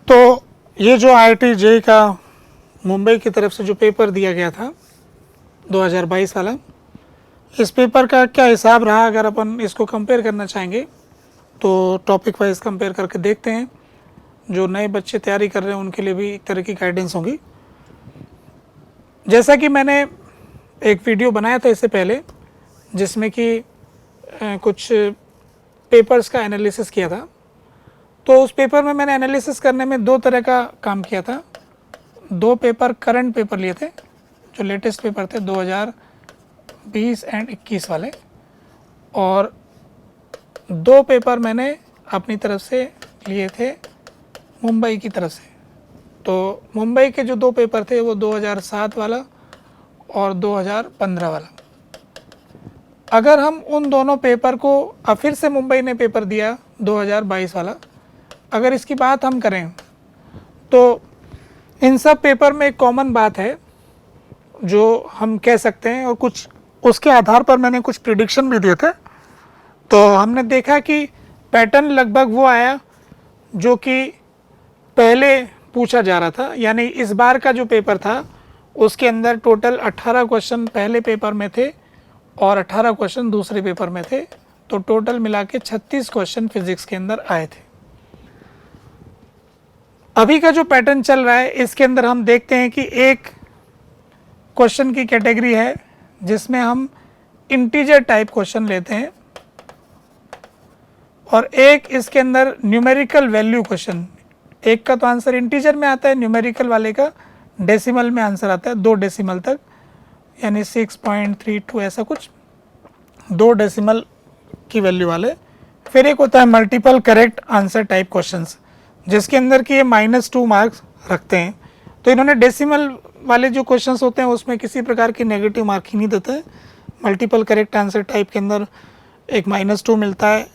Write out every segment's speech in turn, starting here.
तो ये जो IIT JEE का मुंबई की तरफ से जो पेपर दिया गया था 2022 वाला, इस पेपर का क्या हिसाब रहा अगर अपन इसको कंपेयर करना चाहेंगे तो टॉपिक वाइज कंपेयर करके देखते हैं। जो नए बच्चे तैयारी कर रहे हैं उनके लिए भी एक तरह की गाइडेंस होगी। जैसा कि मैंने एक वीडियो बनाया था इससे पहले जिसमें कि कुछ पेपर्स का एनालिसिस किया था, तो उस पेपर में मैंने एनालिसिस करने में दो तरह का काम किया था। दो पेपर करंट पेपर लिए थे, जो लेटेस्ट पेपर थे 2020 एंड 21 वाले, और दो पेपर मैंने अपनी तरफ से लिए थे मुंबई की तरफ से। तो मुंबई के जो दो पेपर थे वो 2007 वाला और 2015 वाला। अगर हम उन दोनों पेपर को, अब फिर से मुंबई ने पेपर दिया 2022 वाला, अगर इसकी बात हम करें तो इन सब पेपर में एक कॉमन बात है जो हम कह सकते हैं, और कुछ उसके आधार पर मैंने कुछ प्रिडिक्शन भी दिए थे। तो हमने देखा कि पैटर्न लगभग वो आया जो कि पहले पूछा जा रहा था। यानी इस बार का जो पेपर था उसके अंदर टोटल 18 क्वेश्चन पहले पेपर में थे और 18 क्वेश्चन दूसरे पेपर में थे। तो टोटल मिला के 36 क्वेश्चन फिजिक्स के अंदर आए थे। अभी का जो पैटर्न चल रहा है इसके अंदर हम देखते हैं कि एक क्वेश्चन की कैटेगरी है जिसमें हम इंटीजर टाइप क्वेश्चन लेते हैं, और एक इसके अंदर न्यूमेरिकल वैल्यू क्वेश्चन। एक का तो आंसर इंटीजर में आता है, न्यूमेरिकल वाले का डेसिमल में आंसर आता है 2 डेसिमल तक, यानी 6.32 ऐसा कुछ, 2 डेसिमल की वैल्यू वाले। फिर एक होता है multiple correct answer type questions जिसके अंदर कि ये -2 मार्क्स रखते हैं। तो इन्होंने डेसिमल वाले जो क्वेश्चंस होते हैं उसमें किसी प्रकार की नेगेटिव मार्क ही नहीं देते हैं। मल्टीपल करेक्ट आंसर टाइप के अंदर एक -2 मिलता है,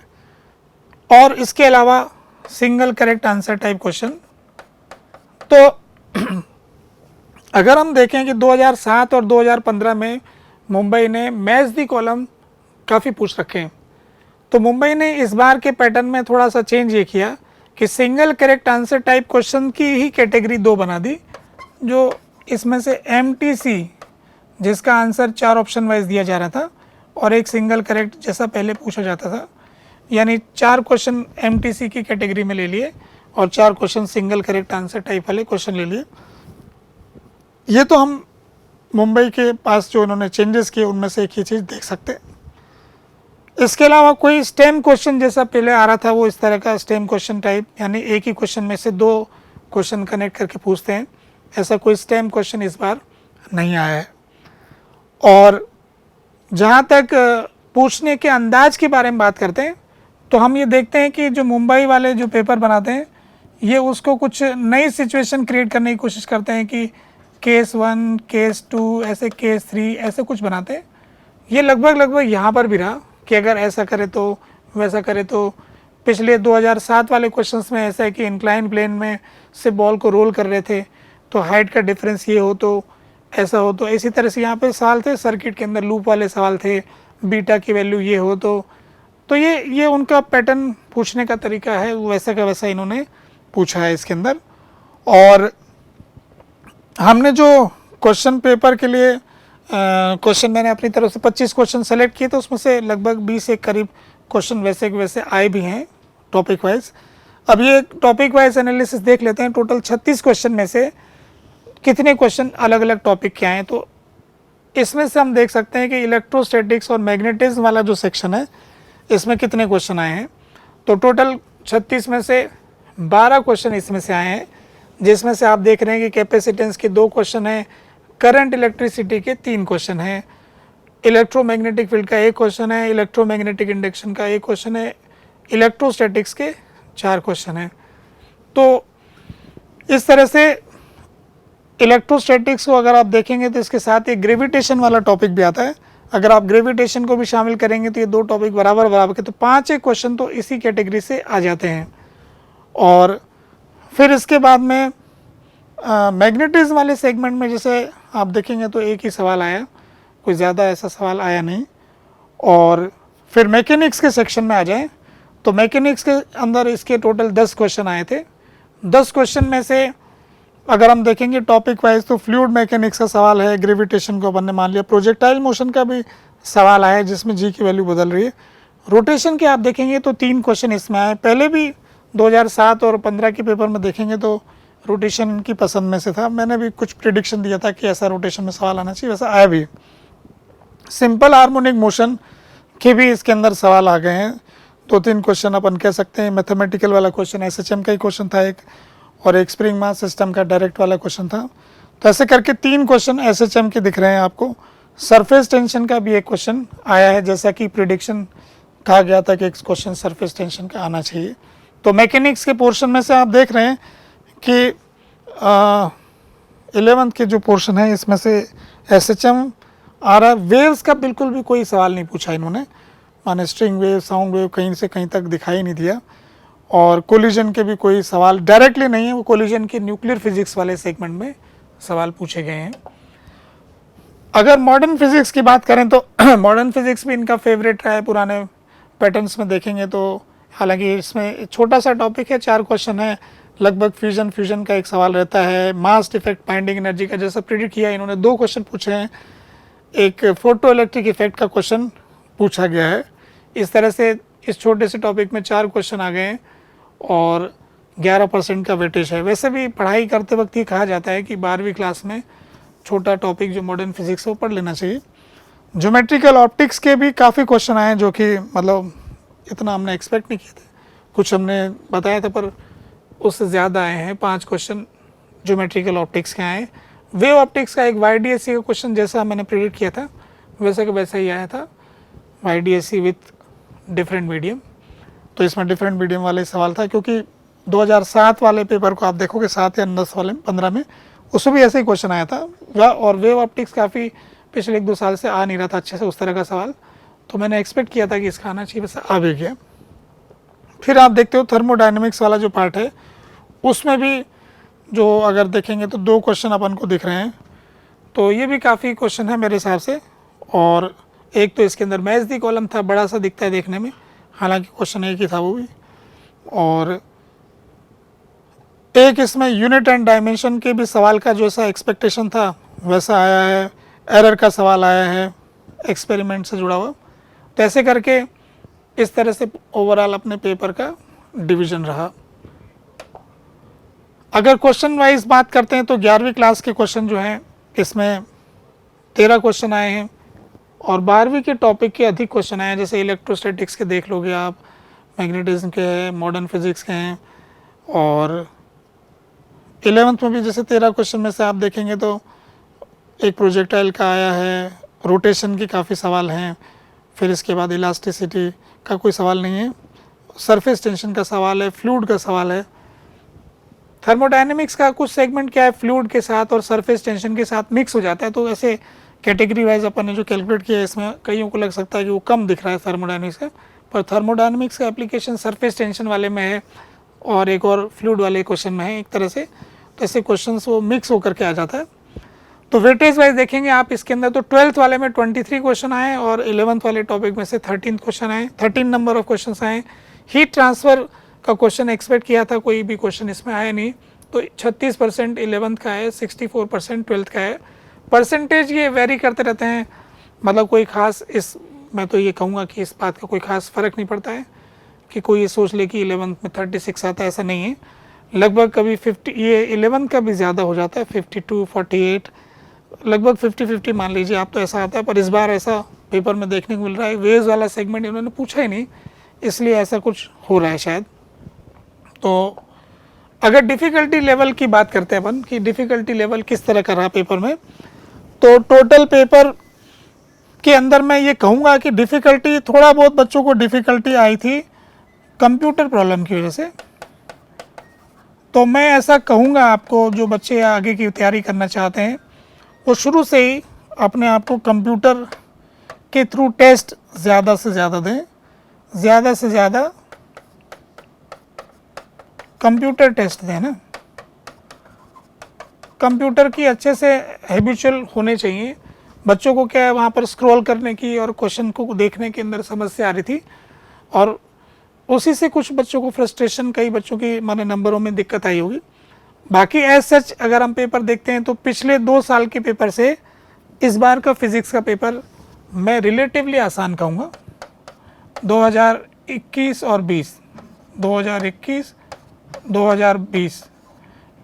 और इसके अलावा single correct answer type question. तो अगर हम देखें कि 2007 और 2015 में मुंबई ने मैच दी कॉलम काफ़ी पूछ रखे हैं, तो मुंबई ने इस बार के पैटर्न में थोड़ा सा चेंज ये किया कि single correct answer type question की ही कैटेगरी 2 बना दी, जो इसमें से MTC जिसका आंसर 4 ऑप्शन वाइज दिया जा रहा था और एक सिंगल करेक्ट जैसा पहले पूछा जाता था, यानी 4 क्वेश्चन MTC की कैटेगरी में ले लिए और 4 question single correct answer type वाले क्वेश्चन ले लिए। ये तो हम मुंबई के पास जो उन्होंने चेंजेस किए उनमें से एक ही चीज़ देख सकते हैं। इसके अलावा कोई स्टेम क्वेश्चन जैसा पहले आ रहा था वो इस तरह का स्टेम क्वेश्चन टाइप, यानी एक ही क्वेश्चन में से 2 क्वेश्चन कनेक्ट करके पूछते हैं, ऐसा कोई स्टेम क्वेश्चन इस बार नहीं आया है। और जहाँ तक पूछने के अंदाज के बारे में बात करते हैं तो हम ये देखते हैं कि जो मुंबई वाले जो पेपर बनाते हैं ये उसको कुछ नई सिचुएशन क्रिएट करने की कोशिश करते हैं कि केस 1, केस 2, ऐसे केस 3 ऐसे कुछ बनाते हैं। ये लगभग यहाँ पर भी रहा कि अगर ऐसा करे तो वैसा करे तो। पिछले 2007 वाले क्वेश्चंस में ऐसा है कि इंक्लाइन प्लेन में से बॉल को रोल कर रहे थे तो हाइट का डिफरेंस ये हो तो ऐसा हो, तो इसी तरह से यहाँ पे सवाल थे सर्किट के अंदर, लूप वाले सवाल थे, बीटा की वैल्यू ये हो तो ये उनका पैटर्न पूछने का तरीका है, वैसा का वैसा इन्होंने पूछा है इसके अंदर। और हमने जो क्वेश्चन पेपर के लिए क्वेश्चन मैंने अपनी तरफ से 25 क्वेश्चन सेलेक्ट किए, तो उसमें से लगभग 20 के करीब क्वेश्चन वैसे के वैसे आए भी हैं टॉपिक वाइज। अब ये टॉपिक वाइज एनालिसिस देख लेते हैं। टोटल 36 क्वेश्चन में से कितने क्वेश्चन अलग अलग टॉपिक के आए हैं, तो इसमें से हम देख सकते हैं कि इलेक्ट्रोस्टैटिक्स और मैग्नेटिज्म वाला जो सेक्शन है इसमें कितने क्वेश्चन आए हैं। तो टोटल 36 में से 12 क्वेश्चन इसमें से आए हैं, जिसमें से आप देख रहे हैं कि कैपेसिटेंस के 2 क्वेश्चन हैं, करंट इलेक्ट्रिसिटी के 3 क्वेश्चन हैं, इलेक्ट्रोमैग्नेटिक फील्ड का 1 क्वेश्चन है, इलेक्ट्रोमैग्नेटिक इंडक्शन का 1 क्वेश्चन है, इलेक्ट्रोस्टैटिक्स के 4 क्वेश्चन हैं। तो इस तरह से इलेक्ट्रोस्टैटिक्स को अगर आप देखेंगे तो इसके साथ एक ग्रेविटेशन वाला टॉपिक भी आता है। अगर आप ग्रेविटेशन को भी शामिल करेंगे तो ये 2 टॉपिक बराबर के, तो 5 एक क्वेश्चन तो इसी कैटेगरी से आ जाते हैं। और फिर इसके बाद में मैग्नेटिज्म वाले सेगमेंट में जैसे आप देखेंगे तो एक ही सवाल आया, कोई ज़्यादा ऐसा सवाल आया नहीं। और फिर मैकेनिक्स के सेक्शन में आ जाएं तो मैकेनिक्स के अंदर इसके टोटल 10 क्वेश्चन आए थे, 10 क्वेश्चन में से अगर हम देखेंगे टॉपिक वाइज तो फ्लूइड मैकेनिक्स का सवाल है, ग्रेविटेशन को अपन ने मान लिया, प्रोजेक्टाइल मोशन का भी सवाल आया जिसमें जी की वैल्यू बदल रही है। रोटेशन के आप देखेंगे तो 3 क्वेश्चन इसमें आए, पहले भी 2007 और 15 के पेपर में देखेंगे तो रोटेशन की पसंद में से था, मैंने भी कुछ प्रिडिक्शन दिया था कि ऐसा रोटेशन में सवाल आना चाहिए, वैसा आया भी। सिंपल हार्मोनिक मोशन के भी इसके अंदर सवाल आ गए हैं, 2-3 क्वेश्चन अपन कह सकते हैं। मैथमेटिकल वाला क्वेश्चन एसएचएम का ही क्वेश्चन था एक, और एक स्प्रिंग मास सिस्टम का डायरेक्ट वाला क्वेश्चन था। तो ऐसे करके 3 क्वेश्चन एसएचएम के दिख रहे हैं आपको। सरफेस टेंशन का भी एक क्वेश्चन आया है, जैसा कि प्रिडिक्शन कहा गया था कि एक क्वेश्चन सरफेस टेंशन का आना चाहिए। तो मैकेनिक्स के पोर्शन में से आप देख रहे हैं कि 11th के जो पोर्शन है इसमें से एसएचएम आ रहा है। वेव्स का बिल्कुल भी कोई सवाल नहीं पूछा इन्होंने, माने स्ट्रिंग वेव, साउंड वेव कहीं से कहीं तक दिखाई नहीं दिया, और कोलिजन के भी कोई सवाल डायरेक्टली नहीं है, वो कोलिजन के न्यूक्लियर फिजिक्स वाले सेगमेंट में सवाल पूछे गए हैं। अगर मॉडर्न फिजिक्स की बात करें तो मॉडर्न फिजिक्स भी इनका फेवरेट रहा है, पुराने पैटर्न्स में देखेंगे तो। हालांकि इसमें छोटा सा टॉपिक है, 4 क्वेश्चन है लगभग। फ्यूजन का एक सवाल रहता है, मास इफेक्ट बाइंडिंग एनर्जी का जैसा प्रिडिक्ट किया इन्होंने 2 क्वेश्चन पूछे हैं, एक फोटो इलेक्ट्रिक इफेक्ट का क्वेश्चन पूछा गया है। इस तरह से इस छोटे से टॉपिक में 4 क्वेश्चन आ गए हैं और 11% का वेटेज है। वैसे भी पढ़ाई करते वक्त ये कहा जाता है कि 12वीं क्लास में छोटा टॉपिक जो मॉडर्न फिजिक्स है वो पढ़ लेना चाहिए। ज्योमेट्रिकल ऑप्टिक्स के भी काफ़ी क्वेश्चन आए हैं, जो कि मतलब इतना हमने एक्सपेक्ट नहीं किए थे, कुछ हमने बताया था पर उससे ज़्यादा आए हैं। 5 क्वेश्चन ज्योमेट्रिकल ऑप्टिक्स के आए। वेव ऑप्टिक्स का एक YDSC का क्वेश्चन जैसा मैंने प्रेडिक्ट किया था वैसे का वैसा ही आया था, YDSC विथ डिफरेंट मीडियम। तो इसमें डिफरेंट मीडियम वाले सवाल था, क्योंकि 2007 वाले पेपर को आप देखोगे 7 या 10 वाले 15 में, उसमें भी ऐसे ही क्वेश्चन आया था। और वेव ऑप्टिक्स काफ़ी पिछले 1-2 साल से आ नहीं रहा था अच्छे से उस तरह का सवाल, तो मैंने एक्सपेक्ट किया था कि इसका आना चाहिए, वैसे आ भी गया। फिर आप देखते हो थर्मोडायनेमिक्स वाला जो पार्ट है उसमें भी जो अगर देखेंगे तो 2 क्वेश्चन अपन को दिख रहे हैं, तो ये भी काफ़ी क्वेश्चन है मेरे हिसाब से। और एक तो इसके अंदर मैच दी कॉलम था, बड़ा सा दिखता है देखने में, हालांकि क्वेश्चन एक ही था वो भी। और एक इसमें यूनिट एंड डायमेंशन के भी सवाल का जैसा एक्सपेक्टेशन था वैसा आया है, एरर का सवाल आया है एक्सपेरिमेंट से जुड़ा हुआ। तो ऐसे करके इस तरह से ओवरऑल अपने पेपर का डिवीज़न रहा। अगर क्वेश्चन वाइज बात करते हैं तो 11वीं क्लास के क्वेश्चन जो हैं इसमें 13 क्वेश्चन आए हैं, और 12वीं के टॉपिक के अधिक क्वेश्चन आए हैं, जैसे इलेक्ट्रोस्टैटिक्स के देख लोगे आप, मैग्नेटिज्म के हैं, मॉडर्न फिजिक्स के हैं। और 11th में भी जैसे 13 क्वेश्चन में से आप देखेंगे तो एक प्रोजेक्टाइल का आया है, रोटेशन के काफ़ी सवाल हैं, फिर इसके बाद इलास्टिसिटी का कोई सवाल नहीं है, सरफेस टेंशन का सवाल है, फ्लूइड का सवाल है। थर्मोडायनेमिक्स का कुछ सेगमेंट क्या है फ्लूइड के साथ और सरफेस टेंशन के साथ मिक्स हो जाता है, तो ऐसे कैटेगरी वाइज अपन ने जो कैलकुलेट किया है इसमें कईयों को लग सकता है कि वो कम दिख रहा है थर्मोडायनेमिक्स का, पर थर्मोडायनेमिक्स का एप्लीकेशन सरफेस टेंशन वाले में है और एक और फ्लूइड वाले क्वेश्चन में है एक तरह से। तो ऐसे क्वेश्चन वो मिक्स होकर के आ जाता है। तो वेटेज वाइज देखेंगे आप इसके अंदर तो 12th वाले में 23 क्वेश्चन आए और 11th वाले टॉपिक में से 13 क्वेश्चन आए, 13 नंबर ऑफ क्वेश्चन आए। हीट ट्रांसफ़र का क्वेश्चन एक्सपेक्ट किया था, कोई भी क्वेश्चन इसमें आया नहीं। तो 36% 11th का है, 64% 12th का है। परसेंटेज ये वेरी करते रहते हैं, मतलब कोई ख़ास इस मैं तो ये कहूँगा कि इस बात का कोई ख़ास फ़र्क नहीं पड़ता है कि कोई ये सोच ले कि 11th में 36 आता है, ऐसा नहीं है। लगभग कभी 50, ये 11th का भी ज़्यादा हो जाता है, 52, 48, लगभग 50-50 मान लीजिए आप, तो ऐसा आता है। पर इस बार ऐसा पेपर में देखने को मिल रहा है, वेव्स वाला सेगमेंट इन्होंने पूछा ही नहीं, इसलिए ऐसा कुछ हो रहा है शायद। तो अगर डिफ़िकल्टी लेवल की बात करते हैं अपन कि डिफ़िकल्टी लेवल किस तरह का रहा पेपर में, तो टोटल पेपर के अंदर मैं ये कहूँगा कि डिफ़िकल्टी थोड़ा बहुत बच्चों को डिफ़िकल्टी आई थी कंप्यूटर प्रॉब्लम की वजह से। तो मैं ऐसा कहूँगा आपको, जो बच्चे आगे की तैयारी करना चाहते हैं वो शुरू से ही अपने आप को कंप्यूटर के थ्रू टेस्ट ज़्यादा से ज़्यादा दें, ज़्यादा से ज़्यादा कंप्यूटर टेस्ट दें ना। कंप्यूटर की अच्छे से हैबिचुअल होने चाहिए। बच्चों को क्या है, वहाँ पर स्क्रॉल करने की और क्वेश्चन को देखने के अंदर समस्या आ रही थी, और उसी से कुछ बच्चों को फ्रस्ट्रेशन, कई बच्चों की माने नंबरों में दिक्कत आई होगी। बाकी एज सच अगर हम पेपर देखते हैं तो पिछले 2 साल के पेपर से इस बार का फिज़िक्स का पेपर मैं रिलेटिवली आसान कहूँगा। 2021 और 20, 2021, 2020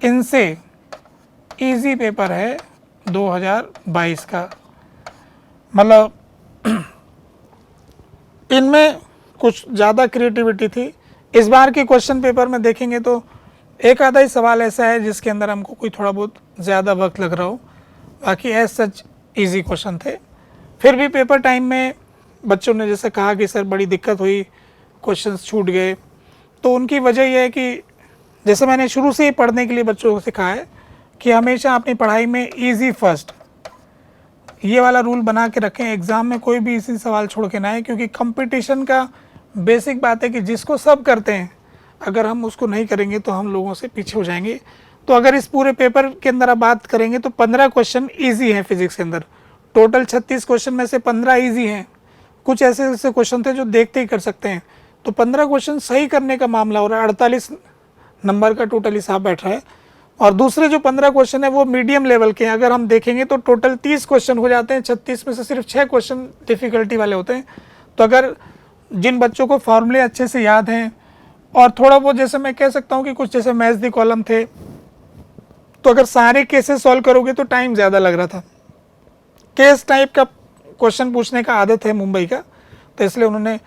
इनसे इजी पेपर है 2022 का। मतलब इनमें कुछ ज़्यादा क्रिएटिविटी थी। इस बार के क्वेश्चन पेपर में देखेंगे तो एक आधा ही सवाल ऐसा है जिसके अंदर हमको कोई थोड़ा बहुत ज़्यादा वक्त लग रहा हो, बाकी एज सच इजी क्वेश्चन थे। फिर भी पेपर टाइम में बच्चों ने जैसे कहा कि सर बड़ी दिक्कत हुई, क्वेश्चंस छूट गए, तो उनकी वजह यह है कि जैसे मैंने शुरू से ही पढ़ने के लिए बच्चों को सिखाया है कि हमेशा अपनी पढ़ाई में इजी फर्स्ट, ये वाला रूल बना के रखें। एग्ज़ाम में कोई भी इसी सवाल छोड़ के ना आए, क्योंकि कंपटीशन का बेसिक बात है कि जिसको सब करते हैं अगर हम उसको नहीं करेंगे तो हम लोगों से पीछे हो जाएंगे। तो अगर इस पूरे पेपर के अंदर आप बात करेंगे तो 15 क्वेश्चन ईजी हैं फिजिक्स के अंदर। टोटल 36 क्वेश्चन में से 15 ईजी हैं। कुछ ऐसे ऐसे क्वेश्चन थे जो देखते ही कर सकते हैं। तो 15 क्वेश्चन सही करने का मामला हो रहा है। 48 नंबर का टोटल हिसाब बैठ रहा है। और दूसरे जो 15 क्वेश्चन है वो मीडियम लेवल के हैं। अगर हम देखेंगे तो टोटल 30 क्वेश्चन हो जाते हैं। 36 में से सिर्फ 6 क्वेश्चन डिफ़िकल्टी वाले होते हैं। तो अगर जिन बच्चों को फॉर्मूले अच्छे से याद हैं और थोड़ा बहुत, जैसे मैं कह सकता हूँ कि कुछ जैसे मैथ्स दी कॉलम थे, तो अगर सारे केसेस सॉल्व करोगे तो टाइम ज़्यादा लग रहा था। केस टाइप का क्वेश्चन पूछने का आदत है मुंबई का, तो इसलिए उन्होंने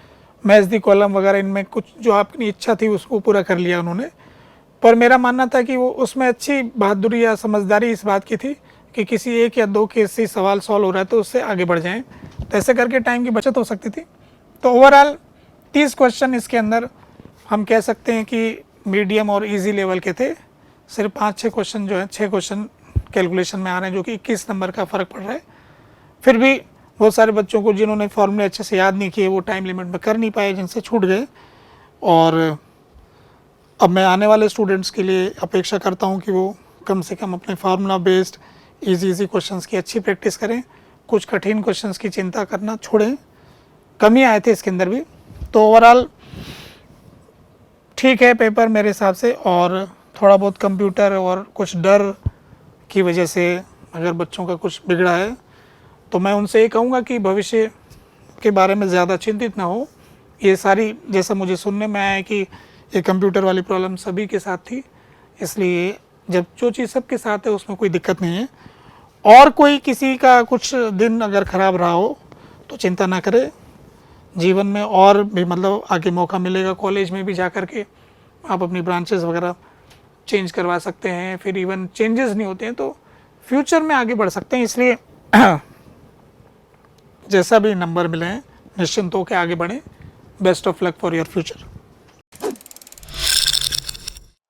मैथ्स दी कॉलम वगैरह इनमें कुछ जो आपकी इच्छा थी उसको पूरा कर लिया उन्होंने। पर मेरा मानना था कि वो उसमें अच्छी बहादुरी या समझदारी इस बात की थी कि किसी एक या दो केस से सवाल सॉल्व हो रहा है तो उससे आगे बढ़ जाएं। तो ऐसे करके टाइम की बचत हो सकती थी। तो ओवरऑल 30 क्वेश्चन इसके अंदर हम कह सकते हैं कि मीडियम और इजी लेवल के थे। सिर्फ 5-6 क्वेश्चन जो है 6 क्वेश्चन कैलकुलेशन में आ रहे हैं, जो कि 21 नंबर का फ़र्क पड़ रहा है। फिर भी बहुत सारे बच्चों को जिन्होंने फॉर्मूले अच्छे से याद नहीं किए वो टाइम लिमिट में कर नहीं पाए, जिनसे छूट गए। और अब मैं आने वाले स्टूडेंट्स के लिए अपेक्षा करता हूं कि वो कम से कम अपने फार्मूला बेस्ड इजी क्वेश्चंस की अच्छी प्रैक्टिस करें। कुछ कठिन क्वेश्चंस की चिंता करना छोड़ें। कमी आए थे इसके अंदर भी। तो ओवरऑल ठीक है पेपर मेरे हिसाब से। और थोड़ा बहुत कंप्यूटर और कुछ डर की वजह से अगर बच्चों का कुछ बिगड़ा है तो मैं उनसे ये कहूँगा कि भविष्य के बारे में ज़्यादा चिंतित ना हो। ये सारी, जैसा मुझे सुनने में आया है कि ये कंप्यूटर वाली प्रॉब्लम सभी के साथ थी, इसलिए जब जो चीज़ सबके साथ है उसमें कोई दिक्कत नहीं है। और कोई किसी का कुछ दिन अगर ख़राब रहा हो तो चिंता ना करे। जीवन में और भी मतलब आगे मौका मिलेगा। कॉलेज में भी जा कर के आप अपनी ब्रांचेस वगैरह चेंज करवा सकते हैं। फिर इवन चेंजेस नहीं होते हैं तो फ्यूचर में आगे बढ़ सकते हैं। इसलिए जैसा भी नंबर मिले हैं निश्चिंत होकर आगे बढ़ें। Best of luck for your future.